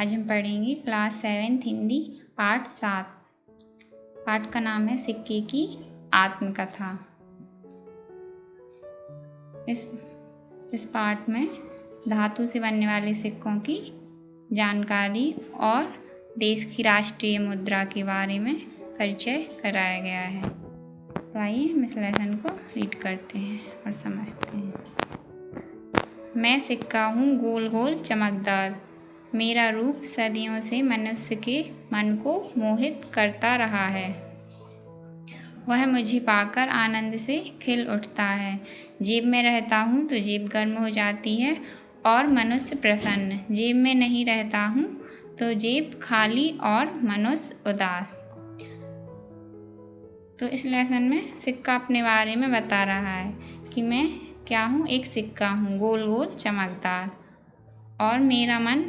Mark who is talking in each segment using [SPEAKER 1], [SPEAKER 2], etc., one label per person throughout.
[SPEAKER 1] आज हम पढ़ेंगे क्लास 7 हिंदी पाठ 7। पाठ का नाम है सिक्के की आत्मकथा। इस पाठ में धातु से बनने वाले सिक्कों की जानकारी और देश की राष्ट्रीय मुद्रा के बारे में परिचय कराया गया है। तो आइए हम इस लेसन को रीड करते हैं और समझते हैं। मैं सिक्का हूँ गोल गोल चमकदार, मेरा रूप सदियों से मनुष्य के मन को मोहित करता रहा है। वह मुझे पाकर आनंद से खिल उठता है। जेब में रहता हूँ तो जेब गर्म हो जाती है और मनुष्य प्रसन्न। जेब में नहीं रहता हूँ तो जेब खाली और मनुष्य उदास। तो इस लेसन में सिक्का अपने बारे में बता रहा है कि मैं क्या हूँ, एक सिक्का हूँ गोल गोल चमकदार, और मेरा मन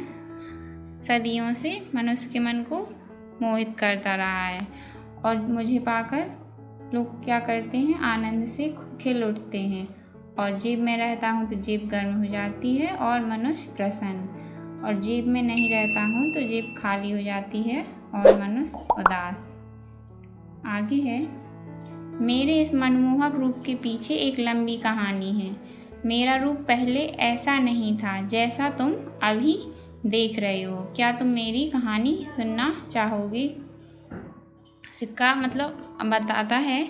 [SPEAKER 1] सदियों से मनुष्य के मन को मोहित करता रहा है। और मुझे पाकर लोग क्या करते हैं, आनंद से खिल उठते हैं। और जेब में रहता हूँ तो जेब गर्म हो जाती है और मनुष्य प्रसन्न। और जेब में नहीं रहता हूँ तो जेब खाली हो जाती है और मनुष्य उदास। आगे है, मेरे इस मनमोहक रूप के पीछे एक लंबी कहानी है। मेरा रूप पहले ऐसा नहीं था जैसा तुम अभी देख रहे हो। क्या तुम मेरी कहानी सुनना चाहोगे? सिक्का मतलब बताता है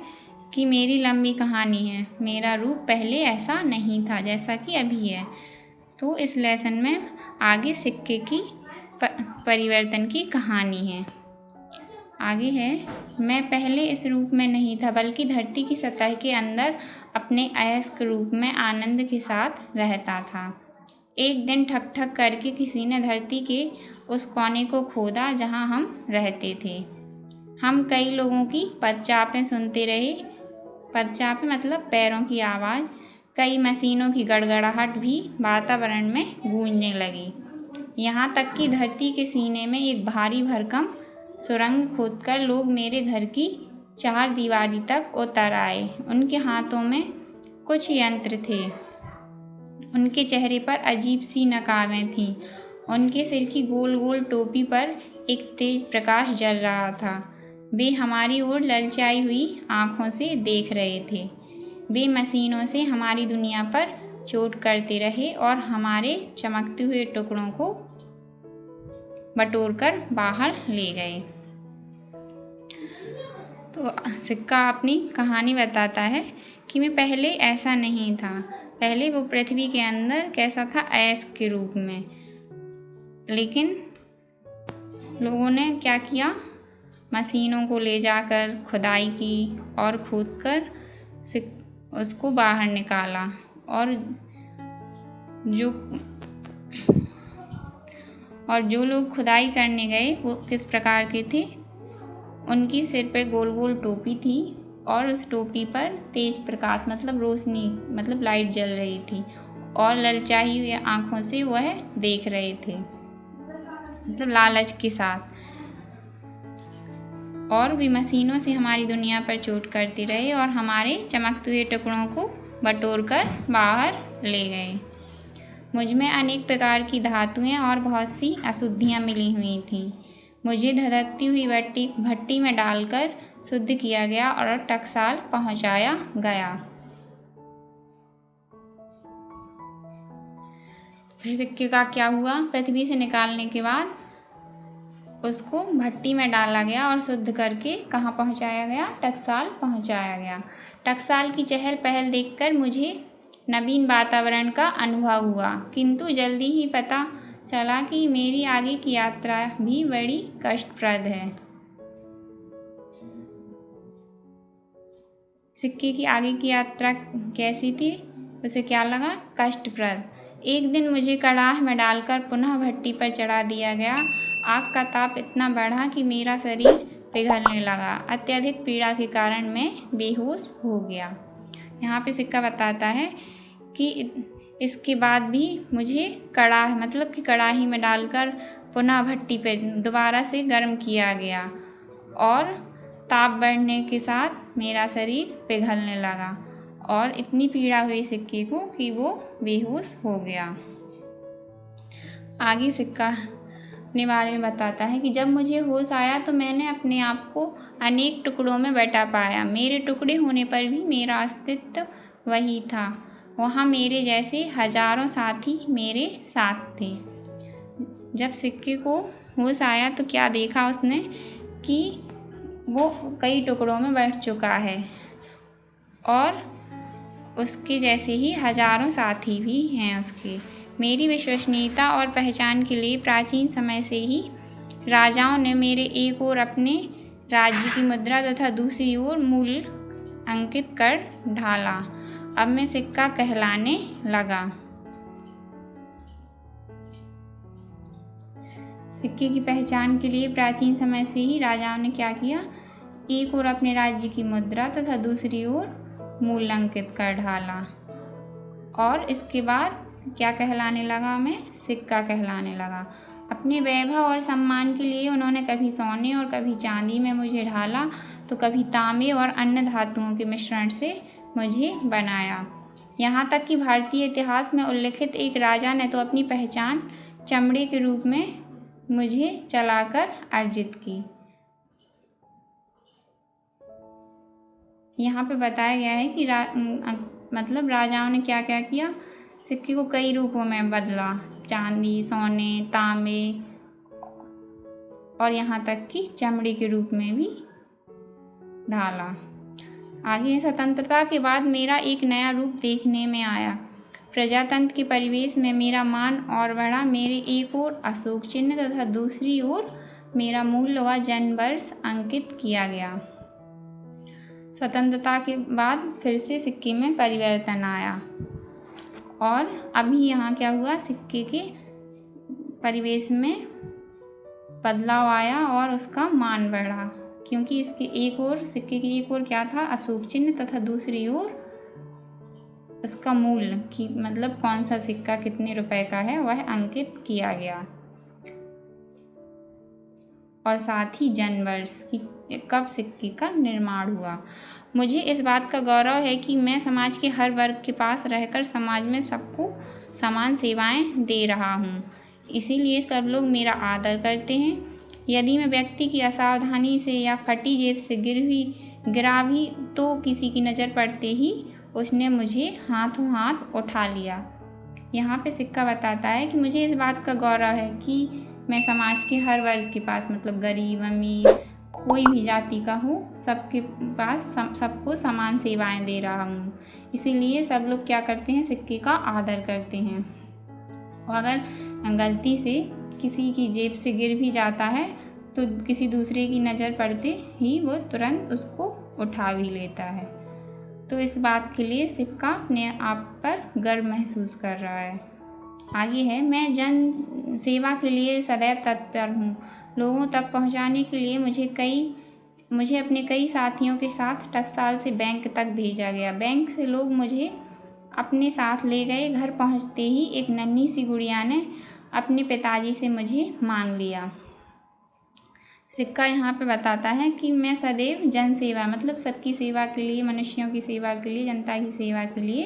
[SPEAKER 1] कि मेरी लंबी कहानी है, मेरा रूप पहले ऐसा नहीं था जैसा कि अभी है। तो इस लेसन में आगे सिक्के की परिवर्तन की कहानी है। आगे है, मैं पहले इस रूप में नहीं था बल्कि धरती की सतह के अंदर अपने अयस्क रूप में आनंद के साथ रहता था। एक दिन ठक ठक करके किसी ने धरती के उस कोने को खोदा जहां हम रहते थे। हम कई लोगों की पदचापें सुनते रहे। पदचापें मतलब पैरों की आवाज़। कई मशीनों की गड़गड़ाहट भी वातावरण में गूंजने लगी। यहाँ तक कि धरती के सीने में एक भारी भरकम सुरंग खोदकर लोग मेरे घर की चार दीवारी तक उतर आए। उनके हाथों में कुछ यंत्र थे, उनके चेहरे पर अजीब सी नकाबें थीं। उनके सिर की गोल गोल टोपी पर एक तेज प्रकाश जल रहा था। वे हमारी ओर ललचाई हुई आँखों से देख रहे थे। वे मशीनों से हमारी दुनिया पर चोट करते रहे और हमारे चमकते हुए टुकड़ों को बटोरकर बाहर ले गए। तो सिक्का अपनी कहानी बताता है कि मैं पहले ऐसा नहीं था। पहले वो पृथ्वी के अंदर कैसा था, अयस्क के रूप में। लेकिन लोगों ने क्या किया, मशीनों को ले जाकर खुदाई की और खोदकर उसको बाहर निकाला। और जो लोग खुदाई करने गए वो किस प्रकार के थे, उनकी सिर पर गोल गोल टोपी थी और उस टोपी पर तेज प्रकाश मतलब रोशनी मतलब लाइट जल रही थी और ललचाई हुई आँखों से वह देख रहे थे, मतलब लालच के साथ। और वे मशीनों से हमारी दुनिया पर चोट करते रहे और हमारे चमकते हुए टुकड़ों को बटोरकर बाहर ले गए। मुझ में अनेक प्रकार की धातुएं और बहुत सी अशुद्धियां मिली हुई थीं। मुझे धधकती हुई भट्टी में डालकर शुद्ध किया गया और टकसाल पहुंचाया गया। फिर सिक्के का क्या हुआ, पृथ्वी से निकालने के बाद उसको भट्टी में डाला गया और शुद्ध करके कहाँ पहुंचाया गया, टकसाल पहुंचाया गया। टकसाल की चहल पहल देखकर मुझे नवीन वातावरण का अनुभव हुआ, किंतु जल्दी ही पता चला कि मेरी आगे की यात्रा भी बड़ी कष्टप्रद है। सिक्के की आगे की यात्रा कैसी थी, उसे क्या लगा, कष्टप्रद। एक दिन मुझे कड़ाह में डालकर पुनः भट्टी पर चढ़ा दिया गया। आग का ताप इतना बढ़ा कि मेरा शरीर पिघलने लगा। अत्यधिक पीड़ा के कारण मैं बेहोश हो गया। यहाँ पे सिक्का बताता है कि इसके बाद भी मुझे कड़ाह मतलब कि कड़ाही में डालकर पुनः भट्टी पे दोबारा से गर्म किया गया और ताप बढ़ने के साथ मेरा शरीर पिघलने लगा और इतनी पीड़ा हुई सिक्के को कि वो बेहोश हो गया। आगे सिक्का अपने बारे में बताता है कि जब मुझे होश आया तो मैंने अपने आप को अनेक टुकड़ों में बटा पाया। मेरे टुकड़े होने पर भी मेरा अस्तित्व वही था। वहाँ मेरे जैसे हजारों साथी मेरे साथ थे। जब सिक्के को होश आया तो क्या देखा उसने कि वो कई टुकड़ों में बट चुका है और उसके जैसे ही हजारों साथी भी हैं उसके। मेरी विश्वसनीयता और पहचान के लिए प्राचीन समय से ही राजाओं ने मेरे एक ओर अपने राज्य की मुद्रा तथा दूसरी ओर मूल्य अंकित कर ढाला। अब मैं सिक्का कहलाने लगा। सिक्के की पहचान के लिए प्राचीन समय से ही राजाओं ने क्या किया, एक ओर अपने राज्य की मुद्रा तथा दूसरी ओर मूल्य अंकित कर ढाला। और इसके बाद क्या कहलाने लगा, मैं सिक्का कहलाने लगा। अपने वैभव और सम्मान के लिए उन्होंने कभी सोने और कभी चांदी में मुझे ढाला तो कभी तांबे और अन्य धातुओं के मिश्रण से मुझे बनाया। यहाँ तक कि भारतीय इतिहास में उल्लिखित एक राजा ने तो अपनी पहचान चमड़े के रूप में मुझे चलाकर अर्जित की। यहाँ पे बताया गया है कि मतलब राजाओं ने क्या क्या किया, सिक्के को कई रूपों में बदला, चांदी, सोने, तांबे और यहाँ तक कि चमड़े के रूप में भी ढाला। आगे स्वतंत्रता के बाद मेरा एक नया रूप देखने में आया। प्रजातंत्र के परिवेश में मेरा मान और बढ़ा। मेरे एक ओर अशोक चिन्ह तथा दूसरी ओर मेरा मूल्य व जन्म वर्ष अंकित किया गया। स्वतंत्रता के बाद फिर से सिक्के में परिवर्तन आया और अभी यहाँ क्या हुआ, सिक्के के परिवेश में बदलाव आया और उसका मान बढ़ा, क्योंकि इसके एक ओर, सिक्के की एक ओर क्या था, अशोक चिन्ह तथा दूसरी ओर उसका मूल्य कि मतलब कौन सा सिक्का कितने रुपए का है वह अंकित किया गया और साथ ही जन्म वर्ष की कब सिक्के का निर्माण हुआ। मुझे इस बात का गौरव है कि मैं समाज के हर वर्ग के पास रहकर समाज में सबको समान सेवाएं दे रहा हूँ, इसीलिए सब लोग मेरा आदर करते हैं। यदि मैं व्यक्ति की असावधानी से या फटी जेब से गिरा भी तो किसी की नज़र पड़ते ही उसने मुझे हाथों हाथ उठा लिया। यहाँ पे सिक्का बताता है कि मुझे इस बात का गौरव है कि मैं समाज के हर वर्ग के पास, मतलब गरीब अमीर कोई भी जाति का हो, सबके पास सबको समान सेवाएं दे रहा हूँ, इसीलिए सब लोग क्या करते हैं, सिक्के का आदर करते हैं। और अगर गलती से किसी की जेब से गिर भी जाता है तो किसी दूसरे की नज़र पड़ते ही वो तुरंत उसको उठा भी लेता है। तो इस बात के लिए सिक्का अपने आप पर गर्व महसूस कर रहा है। आगे है, मैं जन सेवा के लिए सदैव तत्पर हूँ। लोगों तक पहुँचाने के लिए मुझे अपने कई साथियों के साथ टकसाल से बैंक तक भेजा गया। बैंक से लोग मुझे अपने साथ ले गए। घर पहुँचते ही एक नन्ही सी गुड़िया ने अपने पिताजी से मुझे मांग लिया। सिक्का यहाँ पे बताता है कि मैं सदैव जन सेवा, मतलब सबकी सेवा के लिए, मनुष्यों की सेवा के लिए, जनता की सेवा के लिए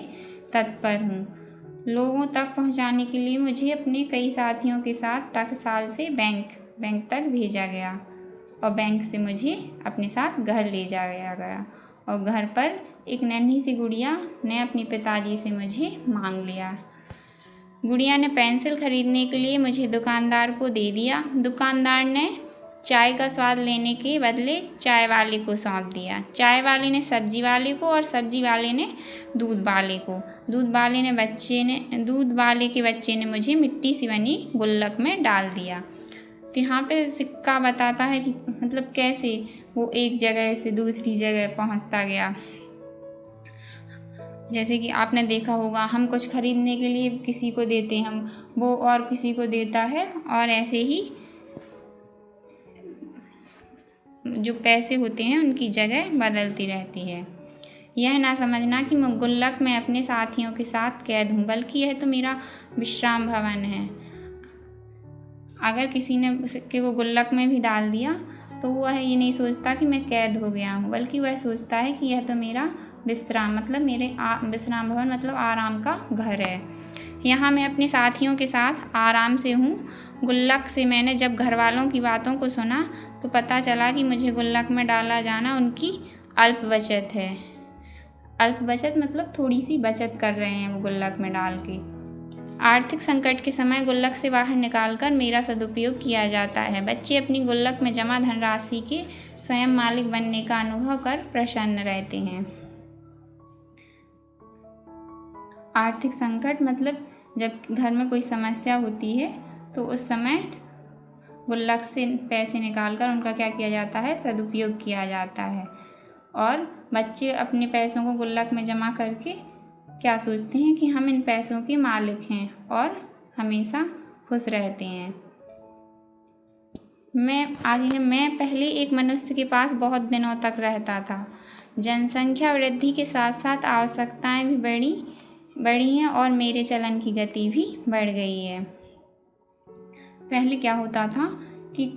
[SPEAKER 1] तत्पर हूँ। लोगों तक पहुँचाने के लिए मुझे अपने कई साथियों के साथ टकसाल से बैंक तक भेजा गया और बैंक से मुझे अपने साथ घर ले जाया गया और घर पर एक नन्ही सी गुड़िया ने अपने पिताजी से मुझे मांग लिया। गुड़िया ने पेंसिल खरीदने के लिए मुझे दुकानदार को दे दिया। दुकानदार ने चाय का स्वाद लेने के बदले चाय वाले को सौंप दिया। चाय वाले ने सब्जी वाले को और सब्जी वाले ने दूध वाले को। दूध वाले के बच्चे ने मुझे मिट्टी से बनी गुल्लक में डाल दिया। तो यहाँ पे सिक्का बताता है कि मतलब कैसे वो एक जगह से दूसरी जगह पहुँचता गया। जैसे कि आपने देखा होगा, हम कुछ खरीदने के लिए किसी को देते हैं, वो और किसी को देता है, और ऐसे ही जो पैसे होते हैं उनकी जगह बदलती रहती है। यह ना समझना कि मैं गुल्लक में अपने साथियों के साथ कैद हूँ, बल्कि यह तो मेरा विश्राम भवन है। अगर किसी ने सिक्के को गुल्लक में भी डाल दिया तो वह ये नहीं सोचता कि मैं कैद हो गया हूँ, बल्कि वह सोचता है कि यह तो मेरा विश्राम, मतलब मेरे विश्राम भवन, मतलब आराम का घर है। यहाँ मैं अपने साथियों के साथ आराम से हूँ गुल्लक से मैंने जब घर वालों की बातों को सुना तो पता चला कि मुझे गुल्लक में डाला जाना उनकी अल्प बचत है। अल्प बचत मतलब थोड़ी सी बचत कर रहे हैं वो गुल्लक में डाल के। आर्थिक संकट के समय गुल्लक से बाहर निकालकर मेरा सदुपयोग किया जाता है। बच्चे अपनी गुल्लक में जमा धनराशि के स्वयं मालिक बनने का अनुभव कर प्रसन्न रहते हैं। आर्थिक संकट मतलब जब घर में कोई समस्या होती है तो उस समय गुल्लक से पैसे निकालकर उनका क्या किया जाता है, सदुपयोग किया जाता है। और बच्चे अपने पैसों को गुल्लक में जमा करके क्या सोचते हैं कि हम इन पैसों के मालिक हैं और हमेशा खुश रहते हैं। मैं पहले एक मनुष्य के पास बहुत दिनों तक रहता था। जनसंख्या वृद्धि के साथ साथ आवश्यकताएं भी बढ़ी हैं और मेरे चलन की गति भी बढ़ गई है। पहले क्या होता था कि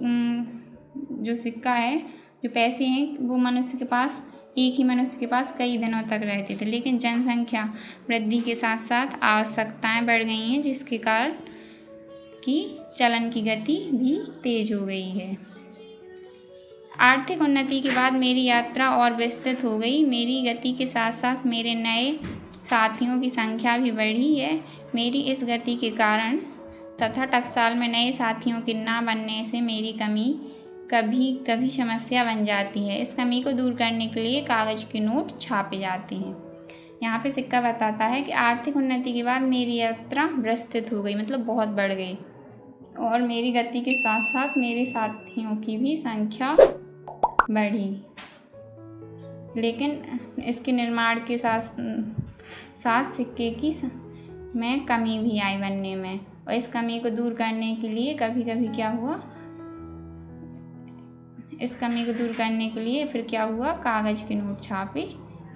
[SPEAKER 1] जो सिक्का है, जो पैसे हैं, वो मनुष्य के पास, एक ही मनुष्य के पास कई दिनों तक रहते थे। लेकिन जनसंख्या वृद्धि के साथ साथ आवश्यकताएं बढ़ गई हैं, जिसके कारण कि चलन की गति भी तेज हो गई है। आर्थिक उन्नति के बाद मेरी यात्रा और विस्तृत हो गई। मेरी गति के साथ साथ मेरे नए साथियों की संख्या भी बढ़ी है। मेरी इस गति के कारण तथा टकसाल में नए साथियों के ना बनने से मेरी कमी कभी कभी समस्या बन जाती है। इस कमी को दूर करने के लिए कागज़ के नोट छापे जाते हैं। यहाँ पे सिक्का बताता है कि आर्थिक उन्नति के बाद मेरी यात्रा विस्तृत हो गई, मतलब बहुत बढ़ गई, और मेरी गति के साथ साथ मेरे साथियों की भी संख्या बढ़ी। लेकिन इसके निर्माण के साथ सिक्के की में कमी भी आई बनने में, और इस कमी को दूर करने के लिए कभी कभी क्या हुआ, इस कमी को दूर करने के लिए फिर क्या हुआ, कागज़ के नोट छापे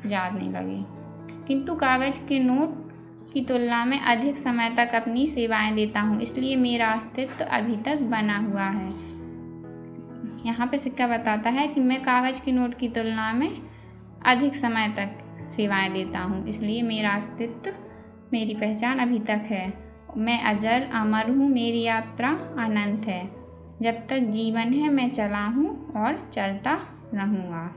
[SPEAKER 1] जाने लगे। किंतु कागज़ के नोट की तुलना में अधिक समय तक अपनी सेवाएं देता हूँ, इसलिए मेरा अस्तित्व अभी तक बना हुआ है। यहाँ पे सिक्का बताता है कि मैं कागज़ के नोट की तुलना में अधिक समय तक सेवाएं देता हूँ, इसलिए मेरा अस्तित्व, मेरी पहचान अभी तक है। मैं अजर अमर हूँ, मेरी यात्रा अनंत है। जब तक जीवन है मैं चला हूँ और चलता रहूँगा।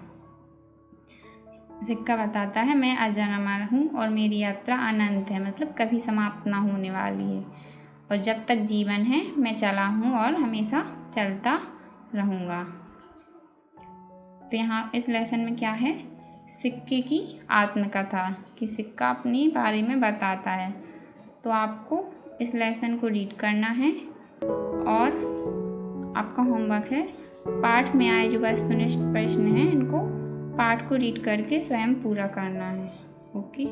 [SPEAKER 1] सिक्का बताता है मैं अजर अमर हूँ और मेरी यात्रा अनंत है, मतलब कभी समाप्त ना होने वाली है। और जब तक जीवन है मैं चला हूँ और हमेशा चलता रहूँगा। तो यहाँ इस लेसन में क्या है, सिक्के की आत्मकथा, कि सिक्का अपने बारे में बताता है। तो आपको इस लेसन को रीड करना है और आपका होमवर्क है पाठ में आए जो वस्तुनिष्ठ प्रश्न हैं इनको पाठ को रीड करके स्वयं पूरा करना है। ओके।